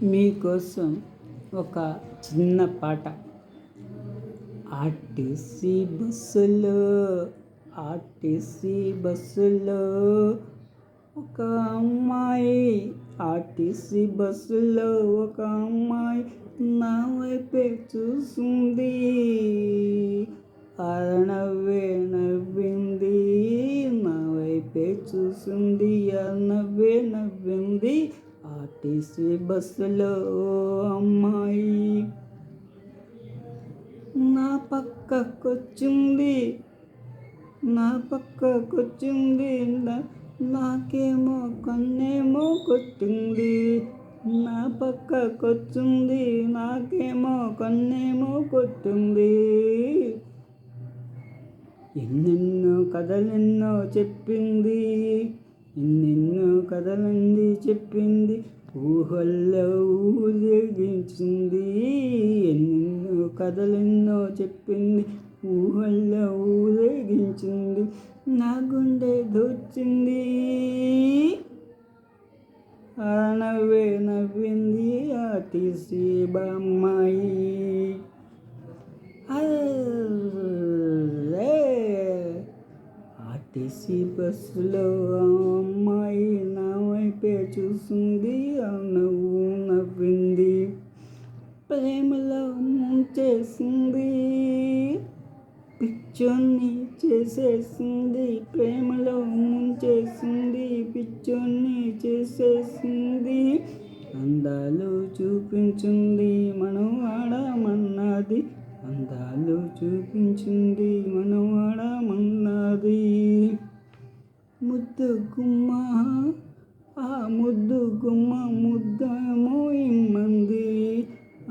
మీకోసం ఒక చిన్న పాట. ఆర్టీసీ బస్సులో ఒక అమ్మాయి, ఆర్టీసీ బస్సులో ఒక అమ్మాయి నా వైపే చూసింది. నవ్వింది, నా వైపే చూసింది, నవ్వింది. ఆర్టీసీ బస్సులో అమ్మాయి నా పక్కకొచ్చింది, నాకేమో కన్నేమో కొట్టింది. నా పక్కకొచ్చింది, నాకేమో కన్నేమో కొట్టింది. ఎన్నెన్నో కథలెన్నో చెప్పింది, ఊహల్లో ఊరేగించింది. ఎన్నెన్నో కథలెన్నో చెప్పింది, ఊహల్లో ఊరేగించింది. నా గుండె దోచింది, నవ్వింది ఆర్టీసీ అమ్మాయి. ఆర్టీసీ బస్సులో అమ్మాయి నా వైపే చూసింది, నవ్వింది. ప్రేమలో ముంచేసింది, పిచ్చోన్ని చేసేసింది. ప్రేమలో ముంచేసింది, పిచ్చోన్ని చేసేసింది. అందాలు చూపించింది, మనం ఆడమన్నది. అందాలు చూపించింది, మనం ఆడమన్నది. ముద్దు గుమ్మ, ఆ ముద్దు గుమ్మ ముద్దేమో ఇమ్మంది.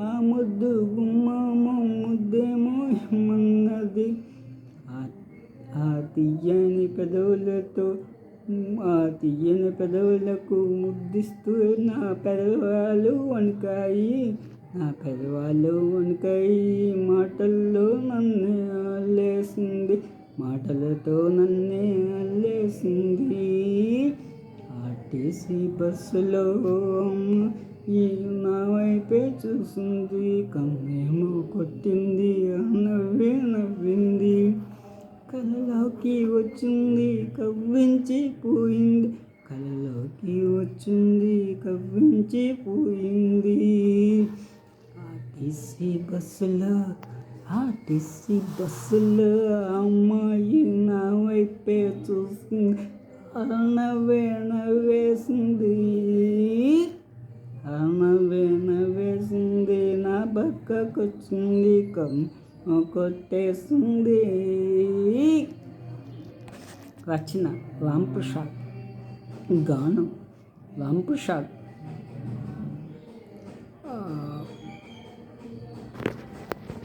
ఆ ముద్దు గుమ్మమో ముద్దేమో ఇమ్మన్నది. ఆ తీయని పెదవులకు ముద్దిస్తూ నా పెదవాలు వణికాయి. మాటలతో నన్నే అల్లేసింది. ఆర్టీసీ బస్సులో నా వైపే చూసింది, కన్నేమో కొట్టింది, నవ్వింది. కలలోకి వచ్చింది, కవ్వించిపోయింది. ఆర్టీసీ బస్సులో అమ్మాయి నా వైపే చూసింది, నవ్వేసింది. నా పక్కకొచ్చింది, కొట్టేసింది. రచన రాంప్రసాద్, గానం రాంప్రసాద్.